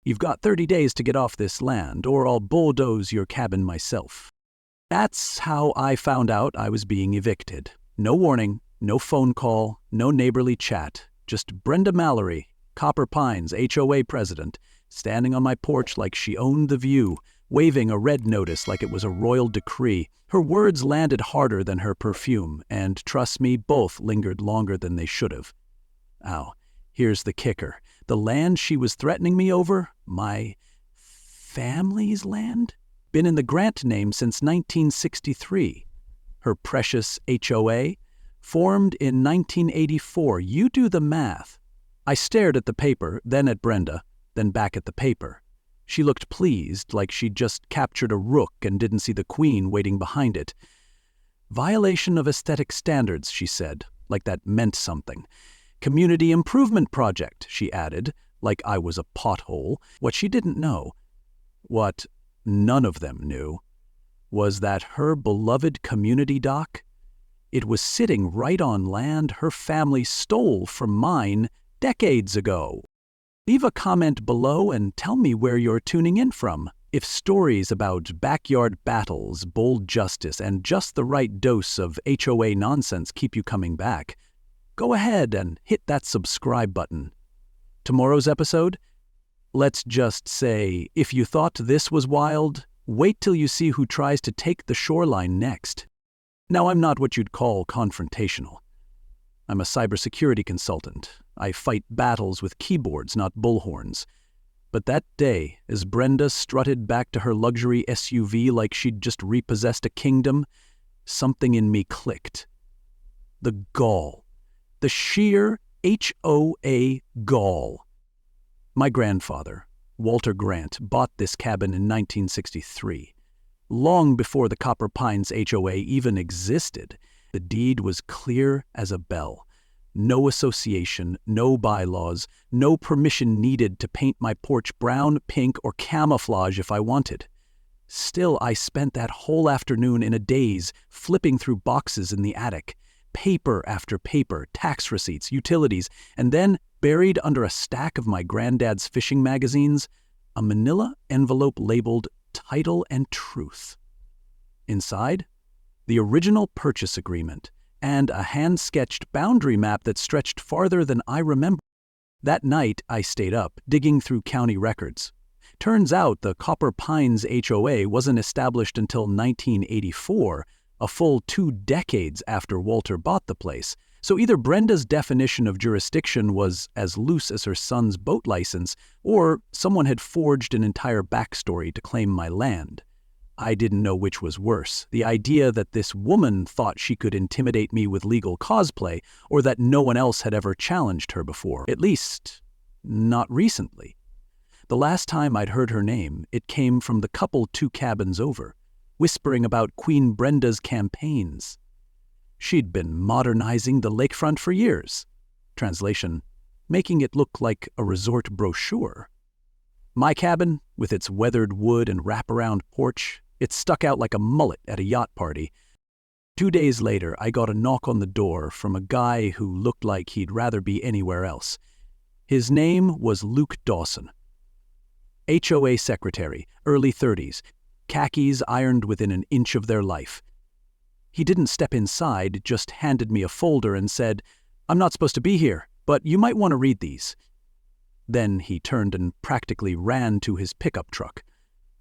You've got 30 days to get off this land, or I'll bulldoze your cabin myself. That's how I found out I was being evicted. No warning, no phone call, no neighborly chat. Just Brenda Mallory, Copper Pines HOA president, standing on my porch like she owned the view, waving a red notice like it was a royal decree. Her words landed harder than her perfume, and trust me, both lingered longer than they should have. Ow, here's the kicker. The land she was threatening me over, my family's land, been in the grant name since 1963. Her precious HOA, formed in 1984. You do the math. I stared at the paper, then at Brenda, then back at the paper. She looked pleased, like she'd just captured a rook and didn't see the queen waiting behind it. Violation of aesthetic standards, she said, like that meant something. Community improvement project, she added, like I was a pothole. What she didn't know, what none of them knew, was that her beloved community dock, it was sitting right on land her family stole from mine decades ago. Leave a comment below and tell me where you're tuning in from. If stories about backyard battles, bold justice, and just the right dose of HOA nonsense keep you coming back, go ahead and hit that subscribe button. Tomorrow's episode? Let's just say, if you thought this was wild, wait till you see who tries to take the shoreline next. Now, I'm not what you'd call confrontational. I'm a cybersecurity consultant. I fight battles with keyboards, not bullhorns. But that day, as Brenda strutted back to her luxury SUV like she'd just repossessed a kingdom, something in me clicked. The gall. The sheer HOA gall. My grandfather, Walter Grant, bought this cabin in 1963. Long before the Copper Pines HOA even existed, the deed was clear as a bell. No association, no bylaws, no permission needed to paint my porch brown, pink, or camouflage if I wanted. Still, I spent that whole afternoon in a daze, flipping through boxes in the attic. Paper after paper, tax receipts, utilities, and then, buried under a stack of my granddad's fishing magazines, a manila envelope labeled Title and Truth. Inside, the original purchase agreement and a hand-sketched boundary map that stretched farther than I remember. That night, I stayed up, digging through county records. Turns out the Copper Pines HOA wasn't established until 1984, a full 2 decades after Walter bought the place, so either Brenda's definition of jurisdiction was as loose as her son's boat license, or someone had forged an entire backstory to claim my land. I didn't know which was worse, the idea that this woman thought she could intimidate me with legal cosplay, or that no one else had ever challenged her before, at least not recently. The last time I'd heard her name, it came from the couple 2 cabins over, whispering about Queen Brenda's campaigns. She'd been modernizing the lakefront for years. Translation, making it look like a resort brochure. My cabin, with its weathered wood and wraparound porch, it stuck out like a mullet at a yacht party. 2 days later, I got a knock on the door from a guy who looked like he'd rather be anywhere else. His name was Luke Dawson. HOA secretary, early 30s, khakis ironed within an inch of their life. He didn't step inside, just handed me a folder and said, "I'm not supposed to be here, but you might want to read these." Then he turned and practically ran to his pickup truck.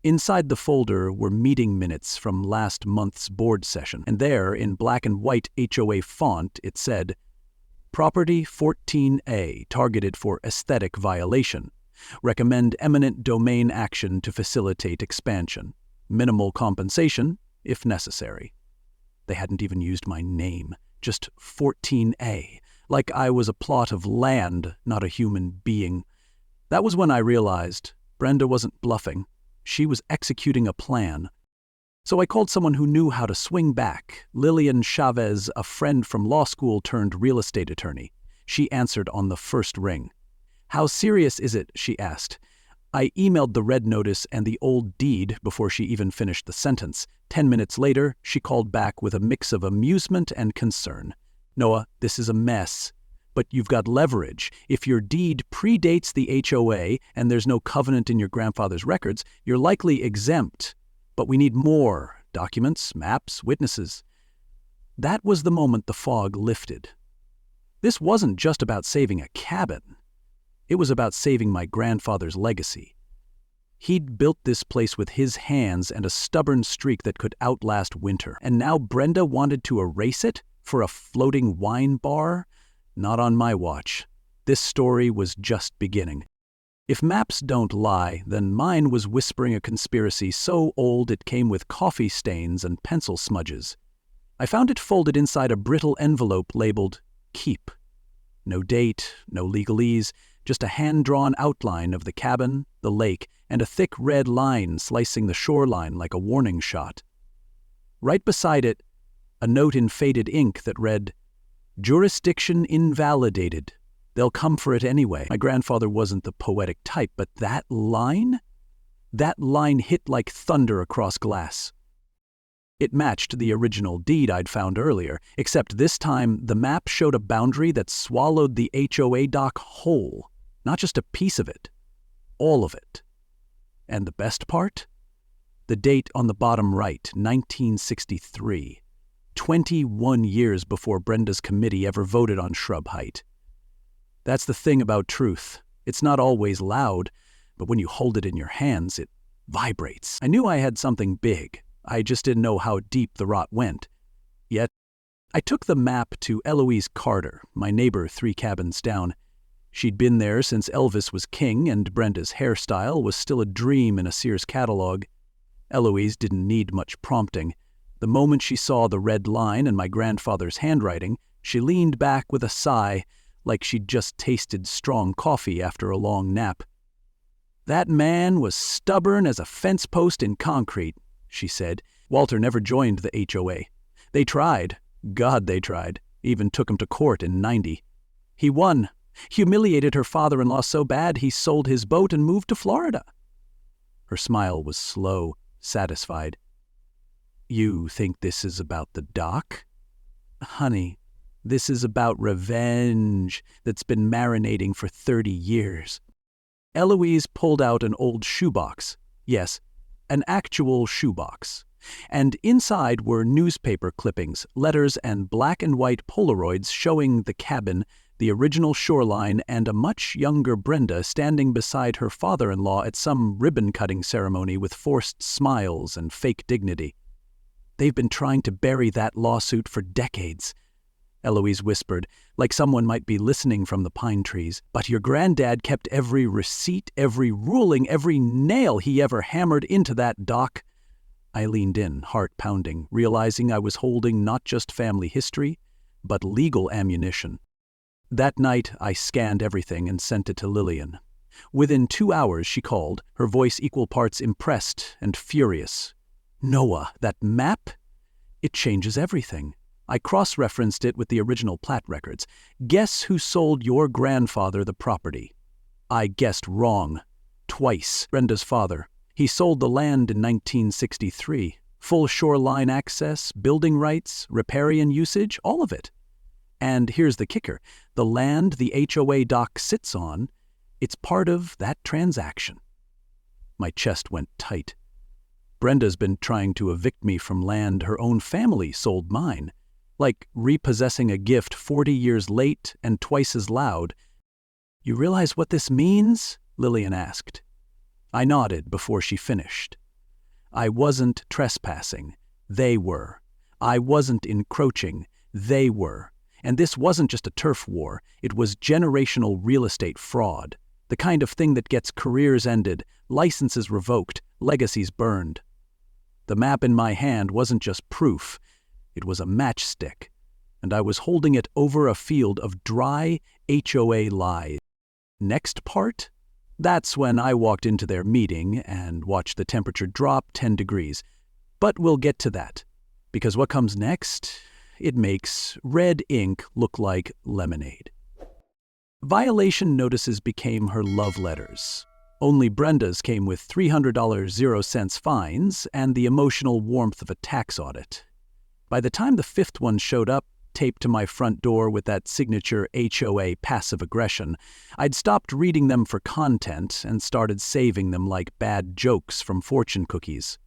Inside the folder were meeting minutes from last month's board session, and there, in black and white HOA font, it said, "Property 14A targeted for aesthetic violation. Recommend eminent domain action to facilitate expansion. Minimal compensation, if necessary." They hadn't even used my name, just 14A, like I was a plot of land, not a human being. That was when I realized Brenda wasn't bluffing. She was executing a plan. So I called someone who knew how to swing back, Lillian Chavez, a friend from law school turned real estate attorney. She answered on the first ring. "How serious is it?" she asked. I emailed the red notice and the old deed before she even finished the sentence. 10 minutes later, she called back with a mix of amusement and concern. "Noah, this is a mess, but you've got leverage. If your deed predates the HOA and there's no covenant in your grandfather's records, you're likely exempt. But we need more documents, maps, witnesses. That was the moment the fog lifted. This wasn't just about saving a cabin. It was about saving my grandfather's legacy. He'd built this place with his hands and a stubborn streak that could outlast winter. And now Brenda wanted to erase it for a floating wine bar? Not on my watch. This story was just beginning. If maps don't lie, then mine was whispering a conspiracy so old it came with coffee stains and pencil smudges. I found it folded inside a brittle envelope labeled Keep. No date, no legalese, just a hand-drawn outline of the cabin, the lake, and a thick red line slicing the shoreline like a warning shot. Right beside it, a note in faded ink that read, "Jurisdiction invalidated. They'll come for it anyway." My grandfather wasn't the poetic type, but that line? That line hit like thunder across glass. It matched the original deed I'd found earlier, except this time the map showed a boundary that swallowed the HOA dock whole, not just a piece of it, all of it. And the best part? The date on the bottom right, 1963. 21 years before Brenda's committee ever voted on shrub height. That's the thing about truth. It's not always loud, but when you hold it in your hands, it vibrates. I knew I had something big. I just didn't know how deep the rot went. Yet, I took the map to Eloise Carter, my neighbor 3 cabins down. She'd been there since Elvis was king, and Brenda's hairstyle was still a dream in a Sears catalog. Eloise didn't need much prompting. The moment she saw the red line and my grandfather's handwriting, she leaned back with a sigh, like she'd just tasted strong coffee after a long nap. "That man was stubborn as a fence post in concrete," she said. "Walter never joined the HOA. They tried. God, they tried. Even took him to court in '90. He won. Humiliated her father-in-law so bad he sold his boat and moved to Florida." Her smile was slow, satisfied. "You think this is about the dock?" "Honey, this is about revenge that's been marinating for 30 years. Eloise pulled out an old shoebox. Yes, an actual shoebox. And inside were newspaper clippings, letters, and black and white Polaroids showing the cabin, the original Shoreline, and a much younger Brenda standing beside her father-in-law at some ribbon-cutting ceremony with forced smiles and fake dignity. "They've been trying to bury that lawsuit for decades," Eloise whispered, like someone might be listening from the pine trees. "But your granddad kept every receipt, every ruling, every nail he ever hammered into that dock." I leaned in, heart pounding, realizing I was holding not just family history, but legal ammunition. That night, I scanned everything and sent it to Lillian. Within 2 hours, she called, her voice equal parts impressed and furious. "Noah, that map? It changes everything. I cross-referenced it with the original plat records. Guess who sold your grandfather the property?" I guessed wrong. Twice. Brenda's father. He sold the land in 1963. Full shoreline access, building rights, riparian usage, all of it. And here's the kicker. The land the HOA dock sits on, it's part of that transaction. My chest went tight. Brenda's been trying to evict me from land her own family sold mine. Like repossessing a gift 40 years late and twice as loud. "You realize what this means?" Lillian asked. I nodded before she finished. I wasn't trespassing. They were. I wasn't encroaching. They were. And this wasn't just a turf war. It was generational real estate fraud. The kind of thing that gets careers ended, licenses revoked, legacies burned. The map in my hand wasn't just proof. It was a matchstick, and I was holding it over a field of dry HOA lies. Next part? That's when I walked into their meeting and watched the temperature drop 10 degrees. But we'll get to that, because what comes next, it makes red ink look like lemonade. Violation notices became her love letters. Only Brenda's came with $300 0-cent fines and the emotional warmth of a tax audit. By the time the 5th one showed up, taped to my front door with that signature HOA passive aggression. I'd stopped reading them for content and started saving them like bad jokes from fortune cookies.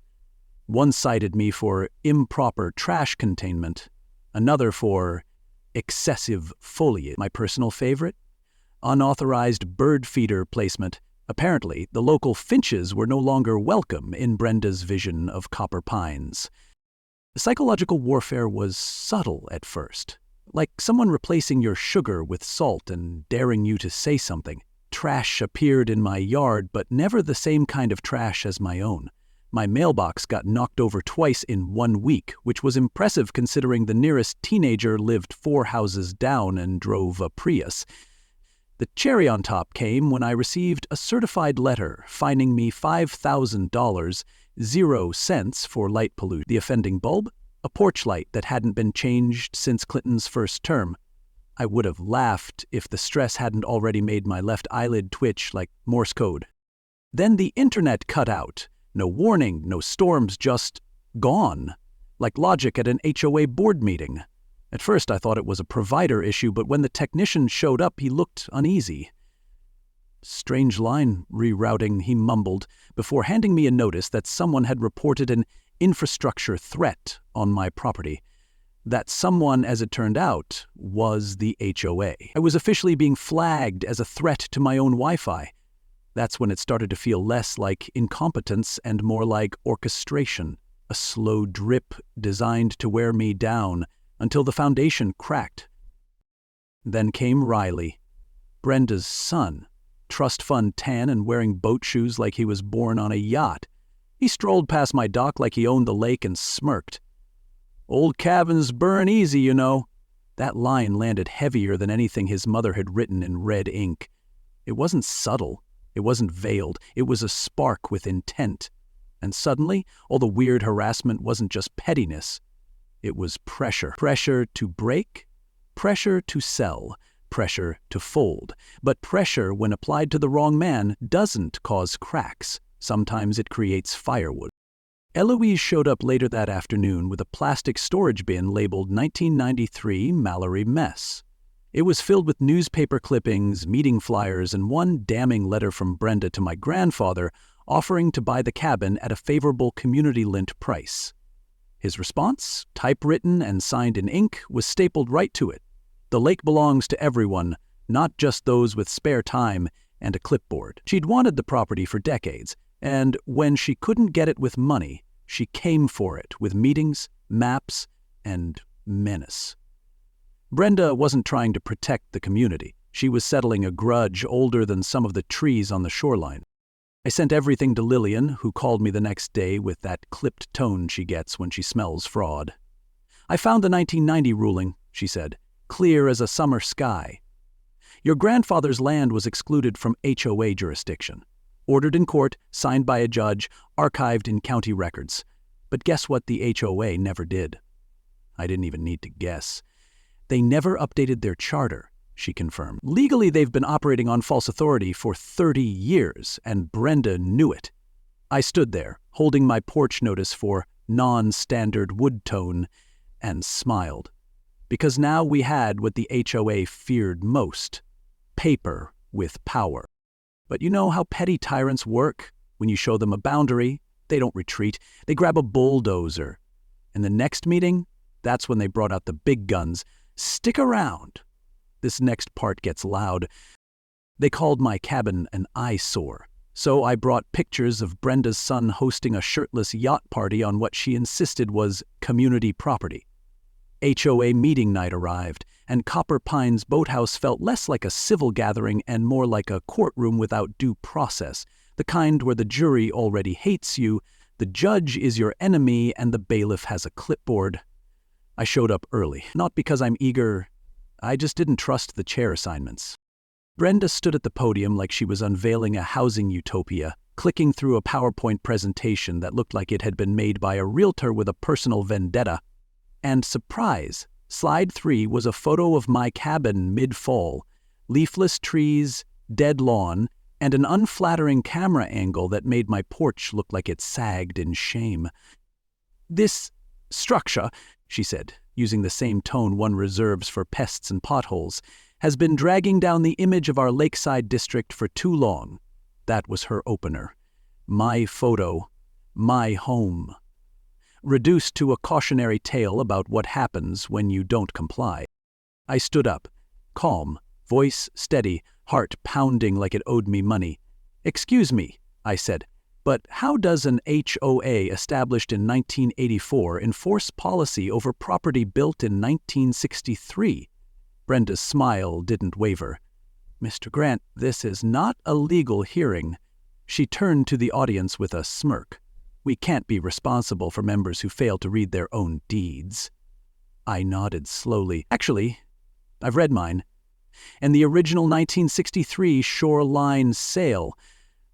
One cited me for improper trash containment, another for excessive foliage. My personal favorite? Unauthorized bird feeder placement. Apparently, the local finches were no longer welcome in Brenda's vision of Copper Pines. Psychological warfare was subtle at first, like someone replacing your sugar with salt and daring you to say something. Trash appeared in my yard, but never the same kind of trash as my own. My mailbox got knocked over twice in 1 week, which was impressive considering the nearest teenager lived 4 houses down and drove a Prius. The cherry on top came when I received a certified letter fining me $5,000, 0 cents for light pollution. The offending bulb? A porch light that hadn't been changed since Clinton's first term. I would have laughed if the stress hadn't already made my left eyelid twitch like Morse code. Then the internet cut out. No warning, no storms, just gone. Like logic at an HOA board meeting. At first I thought it was a provider issue, but when the technician showed up, he looked uneasy. Strange line rerouting, he mumbled, before handing me a notice that someone had reported an infrastructure threat on my property. That someone, as it turned out, was the HOA. I was officially being flagged as a threat to my own Wi-Fi. That's when it started to feel less like incompetence and more like orchestration, a slow drip designed to wear me down until the foundation cracked. Then came Riley, Brenda's son, trust fund tan and wearing boat shoes like he was born on a yacht. He strolled past my dock like he owned the lake and smirked. "Old cabins burn easy, you know." That line landed heavier than anything his mother had written in red ink. It wasn't subtle. It wasn't veiled. It was a spark with intent. And suddenly, all the weird harassment wasn't just pettiness. It was pressure. Pressure to break, pressure to sell, pressure to fold. But pressure, when applied to the wrong man, doesn't cause cracks. Sometimes it creates firewood. Eloise showed up later that afternoon with a plastic storage bin labeled 1993 Mallory Mess. It was filled with newspaper clippings, meeting flyers, and one damning letter from Brenda to my grandfather offering to buy the cabin at a favorable community-lent price. His response, typewritten and signed in ink, was stapled right to it. The lake belongs to everyone, not just those with spare time and a clipboard. She'd wanted the property for decades, and when she couldn't get it with money, she came for it with meetings, maps, and menace. Brenda wasn't trying to protect the community. She was settling a grudge older than some of the trees on the shoreline. I sent everything to Lillian, who called me the next day with that clipped tone she gets when she smells fraud. "I found the 1990 ruling," she said, "clear as a summer sky. Your grandfather's land was excluded from HOA jurisdiction. Ordered in court, signed by a judge, archived in county records. But guess what the HOA never did?" I didn't even need to guess. "They never updated their charter," she confirmed. "Legally, they've been operating on false authority for 30 years, and Brenda knew it." I stood there, holding my porch notice for non-standard wood tone, and smiled. Because now we had what the HOA feared most: paper with power. But you know how petty tyrants work? When you show them a boundary, they don't retreat. They grab a bulldozer. In the next meeting, that's when they brought out the big guns. "Stick around." This next part gets loud. They called my cabin an eyesore, so I brought pictures of Brenda's son hosting a shirtless yacht party on what she insisted was community property. HOA meeting night arrived, and Copper Pines Boathouse felt less like a civil gathering and more like a courtroom without due process, the kind where the jury already hates you, the judge is your enemy, and the bailiff has a clipboard. I showed up early, not because I'm eager. I just didn't trust the chair assignments. Brenda stood at the podium like she was unveiling a housing utopia, clicking through a PowerPoint presentation that looked like it had been made by a realtor with a personal vendetta. And surprise, slide 3 was a photo of my cabin mid-fall, leafless trees, dead lawn, and an unflattering camera angle that made my porch look like it sagged in shame. "This structure," she said, using the same tone one reserves for pests and potholes, has been dragging down the image of our lakeside district for too long. That was her opener. My photo. My home. Reduced to a cautionary tale about what happens when you don't comply. I stood up, calm, voice steady, heart pounding like it owed me money. "Excuse me," I said, "but how does an HOA established in 1984 enforce policy over property built in 1963? Brenda's smile didn't waver. "Mr. Grant, this is not a legal hearing." She turned to the audience with a smirk. "We can't be responsible for members who fail to read their own deeds." I nodded slowly. "Actually, I've read mine. And the original 1963 Shoreline sale.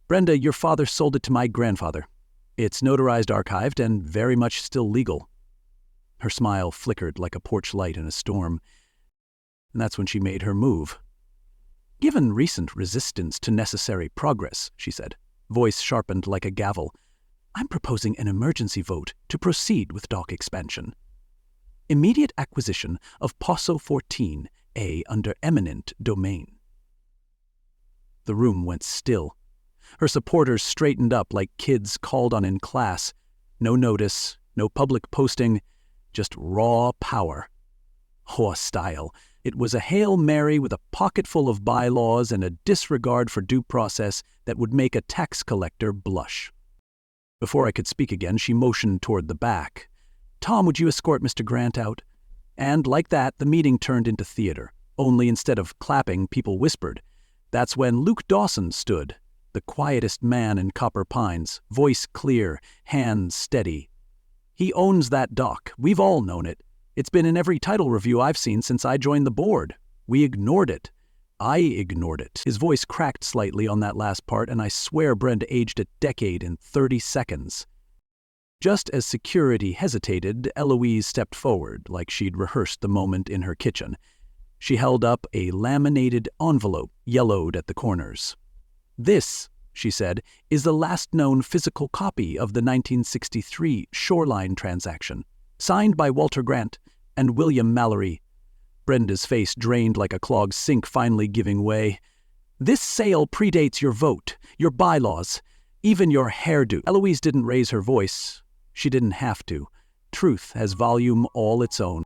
Brenda, your father sold it to my grandfather. It's notarized, archived, and very much still legal." Her smile flickered like a porch light in a storm. And that's when she made her move. "Given recent resistance to necessary progress," she said, voice sharpened like a gavel, "I'm proposing an emergency vote to proceed with dock expansion. Immediate acquisition of Posso 14A under eminent domain." The room went still. Her supporters straightened up like kids called on in class. No notice, no public posting, just raw power. HOA style. It was a Hail Mary with a pocketful of bylaws and a disregard for due process that would make a tax collector blush. Before I could speak again, she motioned toward the back. "Tom, would you escort Mr. Grant out?" And like that, the meeting turned into theater. Only instead of clapping, people whispered. That's when Luke Dawson stood, the quietest man in Copper Pines, voice clear, hands steady. "He owns that dock. We've all known it. It's been in every title review I've seen since I joined the board. We ignored it. I ignored it." His voice cracked slightly on that last part, and I swear Brenda aged a decade in 30 seconds. Just as security hesitated, Eloise stepped forward, like she'd rehearsed the moment in her kitchen. She held up a laminated envelope, yellowed at the corners. "This," she said, "is the last known physical copy of the 1963 Shoreline transaction, signed by Walter Grant and William Mallory." Brenda's face drained like a clogged sink finally giving way. "This sale predates your vote, your bylaws, even your hairdo." Eloise didn't raise her voice. She didn't have to. Truth has volume all its own.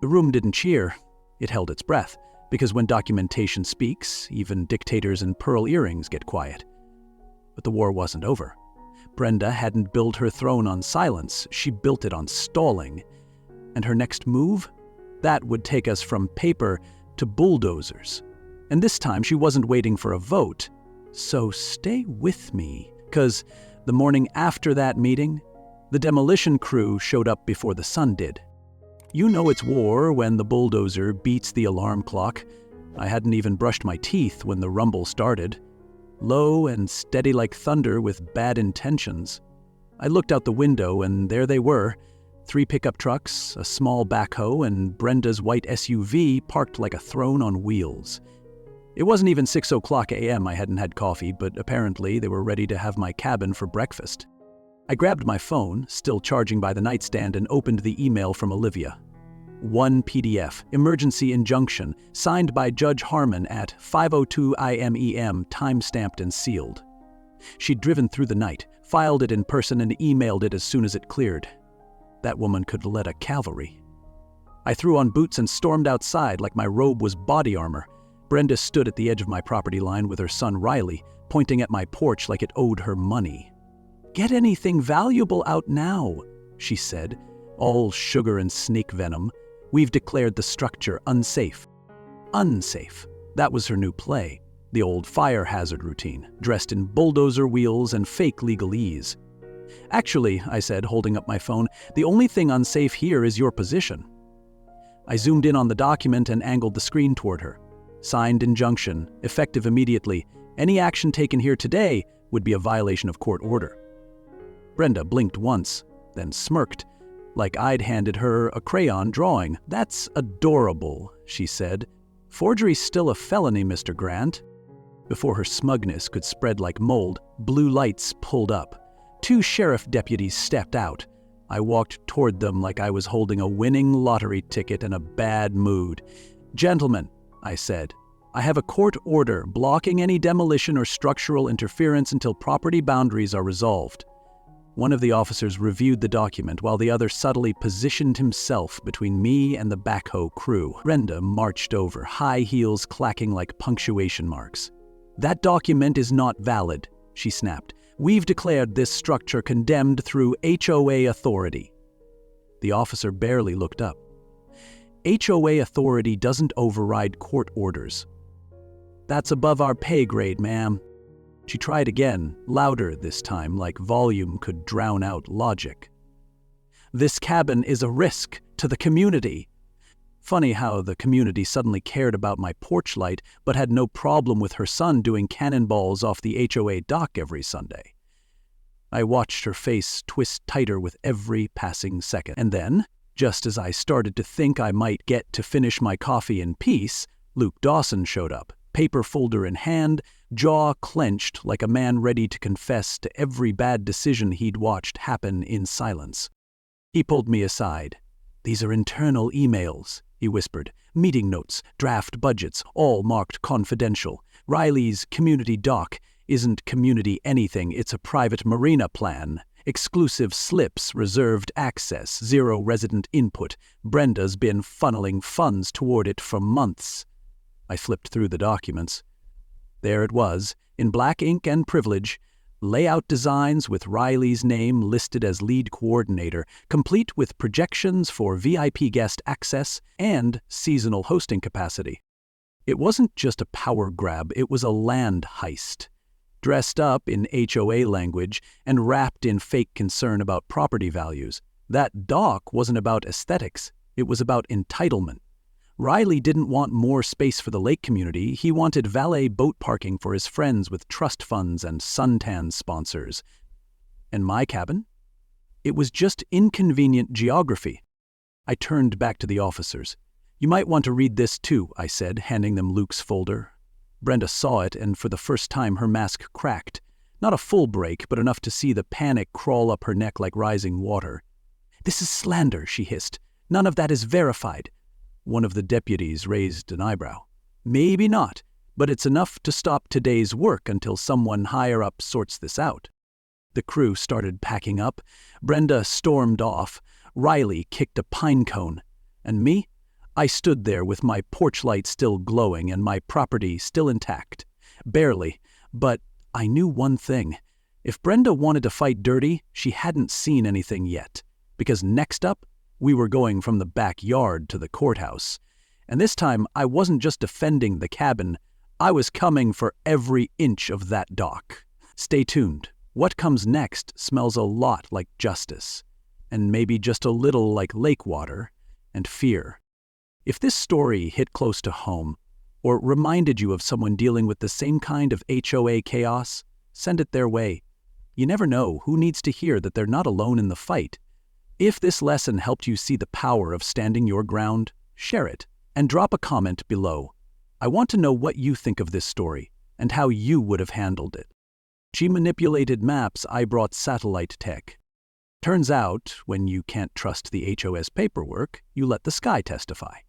The room didn't cheer. It held its breath, because when documentation speaks, even dictators and pearl earrings get quiet. But the war wasn't over. Brenda hadn't built her throne on silence. She built it on stalling. And her next move? That would take us from paper to bulldozers. And this time she wasn't waiting for a vote. So stay with me, because the morning after that meeting, the demolition crew showed up before the sun did. You know it's war when the bulldozer beats the alarm clock. I hadn't even brushed my teeth when the rumble started. Low and steady like thunder with bad intentions. I looked out the window and there they were, 3 pickup trucks, a small backhoe, and Brenda's white SUV parked like a throne on wheels. It wasn't even 6:00 a.m. I hadn't had coffee, but apparently they were ready to have my cabin for breakfast. I grabbed my phone, still charging by the nightstand, and opened the email from Olivia. 1 PDF, emergency injunction, signed by Judge Harmon at 5:02 IMEM, time-stamped and sealed. She'd driven through the night, filed it in person, and emailed it as soon as it cleared. That woman could have led a cavalry. I threw on boots and stormed outside like my robe was body armor. Brenda stood at the edge of my property line with her son Riley, pointing at my porch like it owed her money. "Get anything valuable out now," she said, all sugar and snake venom. "We've declared the structure unsafe." Unsafe. That was her new play. The old fire hazard routine, dressed in bulldozer wheels and fake legalese. "Actually," I said, holding up my phone, "the only thing unsafe here is your position." I zoomed in on the document and angled the screen toward her. Signed injunction, effective immediately. Any action taken here today would be a violation of court order. Brenda blinked once, then smirked, like I'd handed her a crayon drawing. "That's adorable," she said. "Forgery's still a felony, Mr. Grant." Before her smugness could spread like mold, blue lights pulled up. 2 sheriff deputies stepped out. I walked toward them like I was holding a winning lottery ticket in a bad mood. "Gentlemen," I said, "I have a court order blocking any demolition or structural interference until property boundaries are resolved." One of the officers reviewed the document while the other subtly positioned himself between me and the backhoe crew. Brenda marched over, high heels clacking like punctuation marks. "That document is not valid," she snapped. "We've declared this structure condemned through HOA authority." The officer barely looked up. "HOA authority doesn't override court orders." "That's above our pay grade, ma'am." She tried again, louder this time, like volume could drown out logic. "This cabin is a risk to the community." Funny how the community suddenly cared about my porch light, but had no problem with her son doing cannonballs off the HOA dock every Sunday. I watched her face twist tighter with every passing second. And then, just as I started to think I might get to finish my coffee in peace, Luke Dawson showed up, paper folder in hand, jaw clenched like a man ready to confess to every bad decision he'd watched happen in silence. He pulled me aside. "These are internal emails," he whispered. "Meeting notes, draft budgets, all marked confidential. Riley's community dock isn't community anything, it's a private marina plan. Exclusive slips, reserved access, zero resident input. Brenda's been funneling funds toward it for months." I flipped through the documents. There it was, in black ink and privilege, layout designs with Riley's name listed as lead coordinator, complete with projections for VIP guest access and seasonal hosting capacity. It wasn't just a power grab, it was a land heist. Dressed up in HOA language and wrapped in fake concern about property values. That dock wasn't about aesthetics, it was about entitlement. Riley didn't want more space for the lake community, he wanted valet boat parking for his friends with trust funds and suntan sponsors. And my cabin? It was just inconvenient geography. I turned back to the officers. "You might want to read this too," I said, handing them Luke's folder. Brenda saw it, and for the first time her mask cracked. Not a full break, but enough to see the panic crawl up her neck like rising water. "This is slander," she hissed. "None of that is verified." One of the deputies raised an eyebrow. "Maybe not, but it's enough to stop today's work until someone higher up sorts this out." The crew started packing up. Brenda stormed off. Riley kicked a pine cone. And me? I stood there with my porch light still glowing and my property still intact. Barely, but I knew one thing. If Brenda wanted to fight dirty, she hadn't seen anything yet. Because next up, we were going from the backyard to the courthouse. And this time, I wasn't just defending the cabin. I was coming for every inch of that dock. Stay tuned. What comes next smells a lot like justice. And maybe just a little like lake water and fear. If this story hit close to home, or reminded you of someone dealing with the same kind of HOA chaos, send it their way. You never know who needs to hear that they're not alone in the fight. If this lesson helped you see the power of standing your ground, share it, and drop a comment below. I want to know what you think of this story, and how you would have handled it. She manipulated maps, I brought satellite tech. Turns out, when you can't trust the HOS paperwork, you let the sky testify.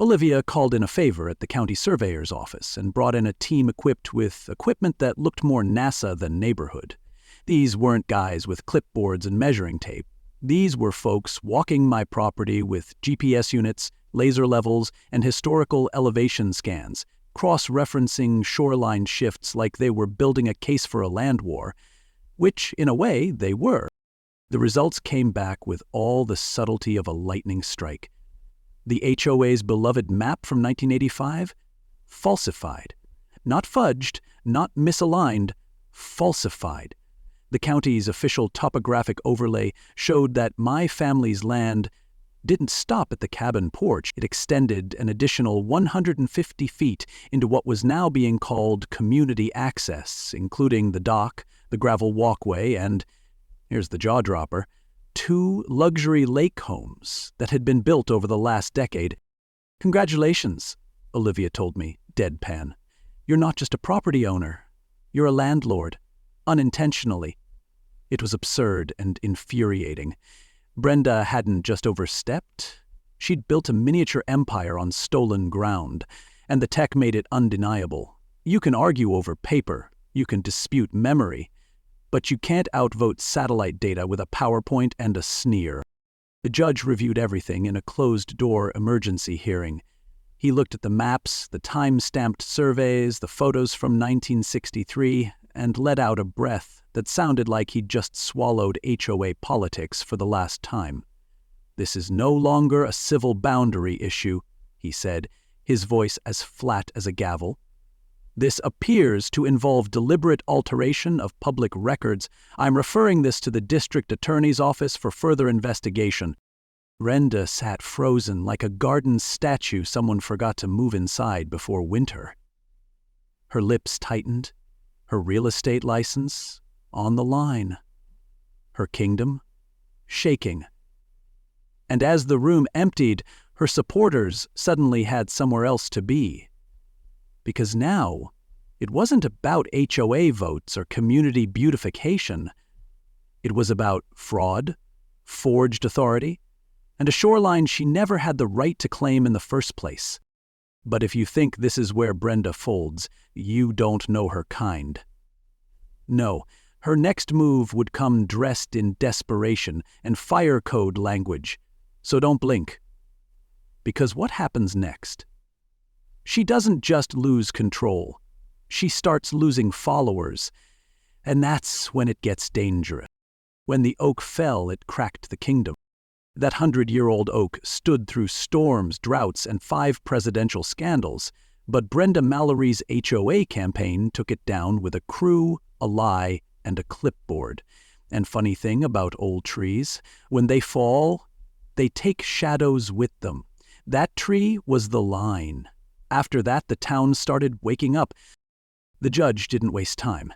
Olivia called in a favor at the county surveyor's office and brought in a team equipped with equipment that looked more NASA than neighborhood. These weren't guys with clipboards and measuring tape. These were folks walking my property with GPS units, laser levels, and historical elevation scans, cross-referencing shoreline shifts like they were building a case for a land war, which, in a way, they were. The results came back with all the subtlety of a lightning strike. The HOA's beloved map from 1985? Falsified. Not fudged, not misaligned, falsified. The county's official topographic overlay showed that my family's land didn't stop at the cabin porch. It extended an additional 150 feet into what was now being called community access, including the dock, the gravel walkway, and, here's the jaw-dropper, 2 luxury lake homes that had been built over the last decade. "Congratulations," Olivia told me, deadpan. "You're not just a property owner. You're a landlord. Unintentionally." It was absurd and infuriating. Brenda hadn't just overstepped. She'd built a miniature empire on stolen ground, and the tech made it undeniable. You can argue over paper, you can dispute memory, but you can't outvote satellite data with a PowerPoint and a sneer. The judge reviewed everything in a closed-door emergency hearing. He looked at the maps, the time-stamped surveys, the photos from 1963, and let out a breath that sounded like he'd just swallowed HOA politics for the last time. "This is no longer a civil boundary issue," he said, his voice as flat as a gavel. "This appears to involve deliberate alteration of public records. I'm referring this to the district attorney's office for further investigation." Brenda sat frozen like a garden statue someone forgot to move inside before winter. Her lips tightened, her real estate license on the line, her kingdom shaking. And as the room emptied, her supporters suddenly had somewhere else to be. Because now, it wasn't about HOA votes or community beautification. It was about fraud, forged authority, and a shoreline she never had the right to claim in the first place. But if you think this is where Brenda folds, you don't know her kind. No, her next move would come dressed in desperation and fire code language. So don't blink. Because what happens next? She doesn't just lose control. She starts losing followers. And that's when it gets dangerous. When the oak fell, it cracked the kingdom. That 100-year-old oak stood through storms, droughts, and 5 presidential scandals, but Brenda Mallory's HOA campaign took it down with a crew, a lie, and a clipboard. And funny thing about old trees, when they fall, they take shadows with them. That tree was the line. After that, the town started waking up. The judge didn't waste time.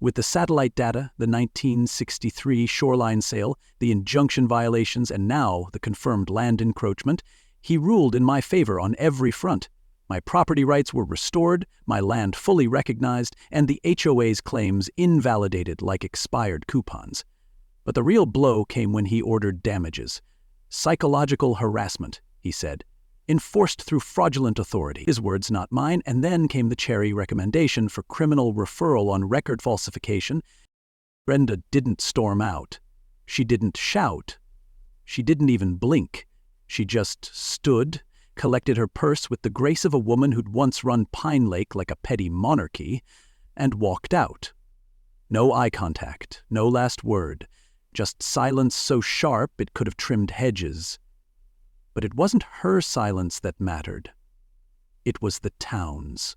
With the satellite data, the 1963 Shoreline sale, the injunction violations, and now the confirmed land encroachment, he ruled in my favor on every front. My property rights were restored, my land fully recognized, and the HOA's claims invalidated like expired coupons. But the real blow came when he ordered damages. Psychological harassment, he said, enforced through fraudulent authority. His words, not mine. And then came the cherry recommendation for criminal referral on record falsification. Brenda didn't storm out. She didn't shout. She didn't even blink. She just stood, collected her purse with the grace of a woman who'd once run Pine Lake like a petty monarchy, and walked out. No eye contact, no last word, just silence so sharp it could have trimmed hedges. But it wasn't her silence that mattered. It was the town's.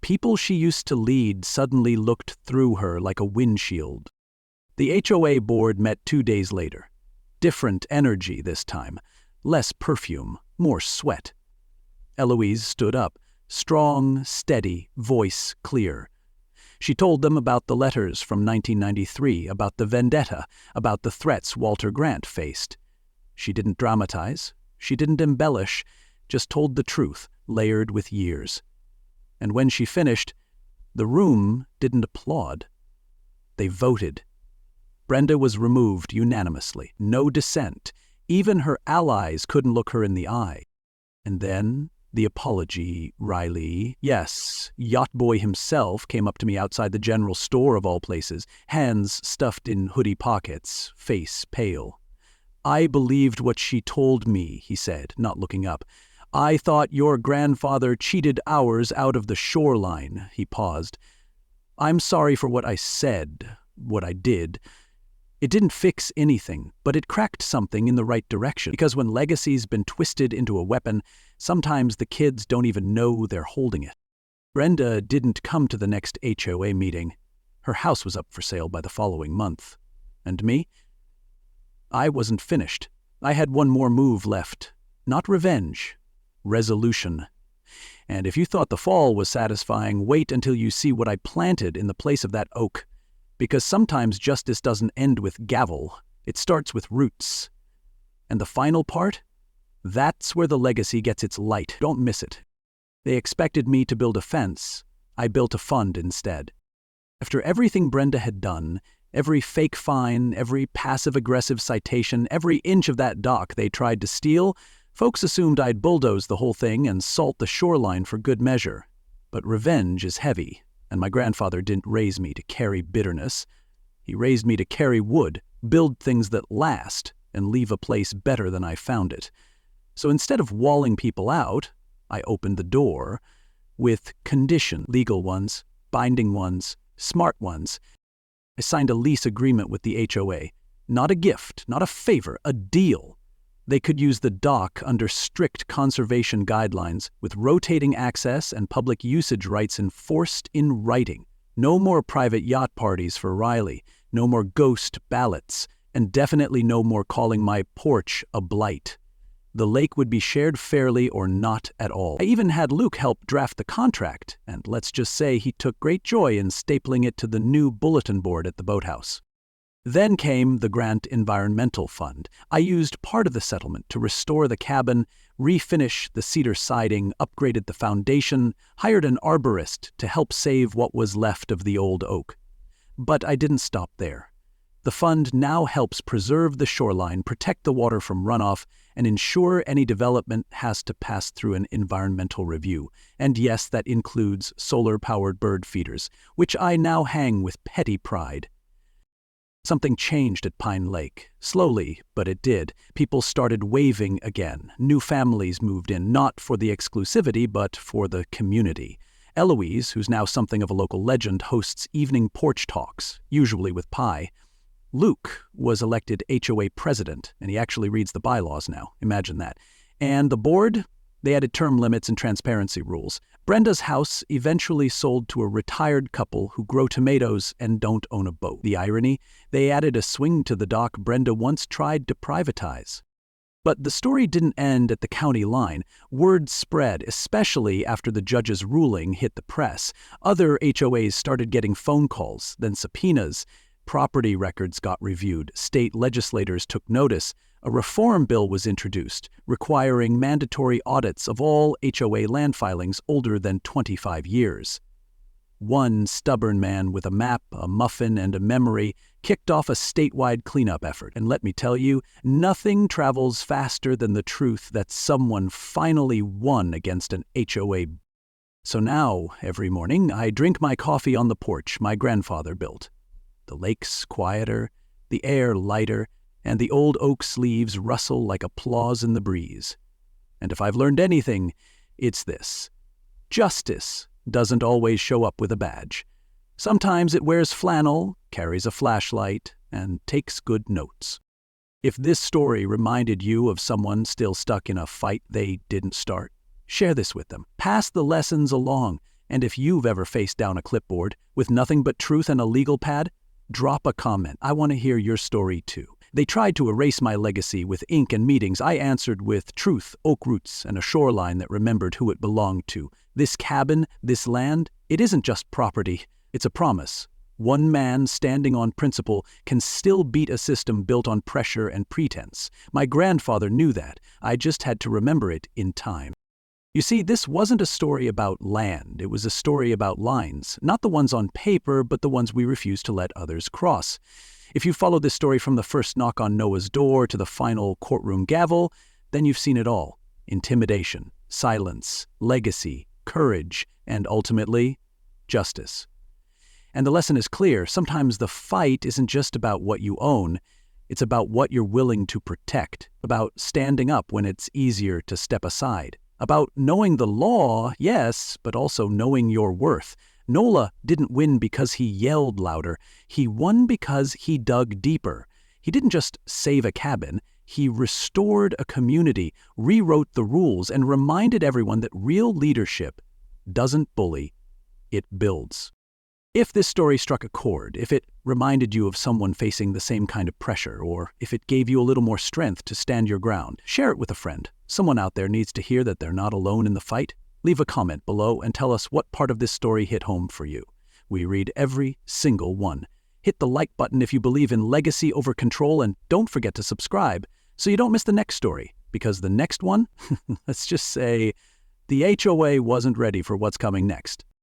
People she used to lead suddenly looked through her like a windshield. The HOA board met 2 days later. Different energy this time. Less perfume, more sweat. Eloise stood up, strong, steady, voice clear. She told them about the letters from 1993, about the vendetta, about the threats Walter Grant faced. She didn't dramatize. She didn't embellish, just told the truth, layered with years. And when she finished, the room didn't applaud. They voted. Brenda was removed unanimously, no dissent. Even her allies couldn't look her in the eye. And then the apology, Riley. Yes, Yacht Boy himself came up to me outside the general store of all places, hands stuffed in hoodie pockets, face pale. "I believed what she told me," he said, not looking up. "I thought your grandfather cheated ours out of the shoreline." He paused. "I'm sorry for what I said, what I did. It didn't fix anything, but it cracked something in the right direction. Because when legacy's been twisted into a weapon, sometimes the kids don't even know they're holding it." Brenda didn't come to the next HOA meeting. Her house was up for sale by the following month. And me? I wasn't finished. I had one more move left. Not revenge. Resolution. And if you thought the fall was satisfying, wait until you see what I planted in the place of that oak. Because sometimes justice doesn't end with gavel. It starts with roots. And the final part? That's where the legacy gets its light. Don't miss it. They expected me to build a fence. I built a fund instead. After everything Brenda had done, Every fake fine, every passive-aggressive citation, every inch of that dock they tried to steal, folks assumed I'd bulldoze the whole thing and salt the shoreline for good measure. But revenge is heavy, and my grandfather didn't raise me to carry bitterness. He raised me to carry wood, build things that last, and leave a place better than I found it. So instead of walling people out, I opened the door with conditions, legal ones, binding ones, smart ones. I signed a lease agreement with the HOA. Not a gift, not a favor, a deal. They could use the dock under strict conservation guidelines with rotating access and public usage rights enforced in writing. No more private yacht parties for Riley, no more ghost ballots, and definitely no more calling my porch a blight. The lake would be shared fairly or not at all. I even had Luke help draft the contract, and let's just say he took great joy in stapling it to the new bulletin board at the boathouse. Then came the Grant Environmental Fund. I used part of the settlement to restore the cabin, refinish the cedar siding, upgraded the foundation, hired an arborist to help save what was left of the old oak. But I didn't stop there. The fund now helps preserve the shoreline, protect the water from runoff, and ensure any development has to pass through an environmental review. And yes, that includes solar-powered bird feeders, which I now hang with petty pride. Something changed at Pine Lake. Slowly, but it did. People started waving again. New families moved in, not for the exclusivity, but for the community. Eloise, who's now something of a local legend, hosts evening porch talks, usually with pie. Luke was elected HOA president, and he actually reads the bylaws now. Imagine that. And the board? They added term limits and transparency rules. Brenda's house eventually sold to a retired couple who grow tomatoes and don't own a boat. The irony? They added a swing to the dock Brenda once tried to privatize. But the story didn't end at the county line. Word spread, especially after the judge's ruling hit the press. Other HOAs started getting phone calls, then subpoenas. Property records got reviewed. State legislators took notice. A reform bill was introduced, requiring mandatory audits of all HOA land filings older than 25 years. One stubborn man with a map, a muffin, and a memory kicked off a statewide cleanup effort. And let me tell you, nothing travels faster than the truth that someone finally won against an HOA. So now, every morning, I drink my coffee on the porch my grandfather built. The lake's quieter, the air lighter, and the old oak's leaves rustle like applause in the breeze. And if I've learned anything, it's this. Justice doesn't always show up with a badge. Sometimes it wears flannel, carries a flashlight, and takes good notes. If this story reminded you of someone still stuck in a fight they didn't start, share this with them. Pass the lessons along. And if you've ever faced down a clipboard with nothing but truth and a legal pad, drop a comment. I want to hear your story too. They tried to erase my legacy with ink and meetings. I answered with truth, oak roots, and a shoreline that remembered who it belonged to. This cabin, this land, it isn't just property. It's a promise. One man standing on principle can still beat a system built on pressure and pretense. My grandfather knew that. I just had to remember it in time. You see, this wasn't a story about land. It was a story about lines. Not the ones on paper, but the ones we refuse to let others cross. If you follow this story from the first knock on Noah's door to the final courtroom gavel, then you've seen it all. Intimidation, silence, legacy, courage, and ultimately, justice. And the lesson is clear. Sometimes the fight isn't just about what you own. It's about what you're willing to protect, about standing up when it's easier to step aside, about knowing the law, yes, but also knowing your worth. Nola didn't win because he yelled louder. He won because he dug deeper. He didn't just save a cabin. He restored a community, rewrote the rules, and reminded everyone that real leadership doesn't bully, it builds. If this story struck a chord, if it reminded you of someone facing the same kind of pressure, or if it gave you a little more strength to stand your ground, share it with a friend. Someone out there needs to hear that they're not alone in the fight. Leave a comment below and tell us what part of this story hit home for you. We read every single one. Hit the like button if you believe in legacy over control, and don't forget to subscribe so you don't miss the next story, because the next one, let's just say, the HOA wasn't ready for what's coming next.